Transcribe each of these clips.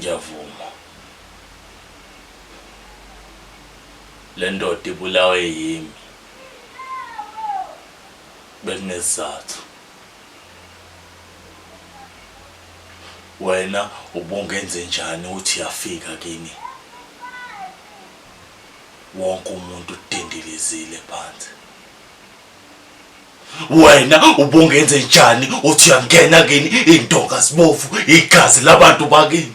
ngiyavuma. Le ndoda ibulawe yimi bekunesizathu. Wena ubungenze njani uthi yafika kini? Wonke umuntu udindilizile phansi. Wena ubungenze njani uthi uyangena kini intonga sibovu igazi labantu bakini?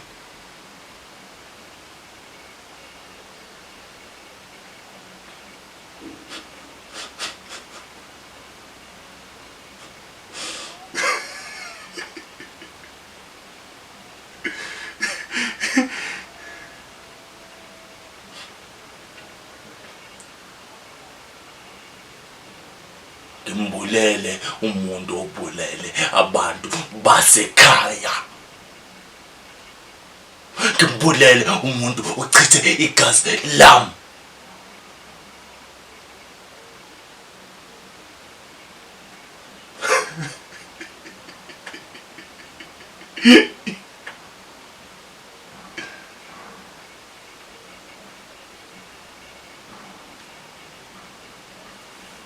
Ngimbulele umuntu obulele abantu basekhaya. Ngimbulele umuntu uchithe igazi lami.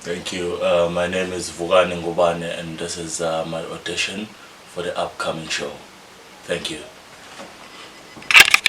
Thank you. My name is Vukani Ngubane and this is my audition for the upcoming show. Thank you.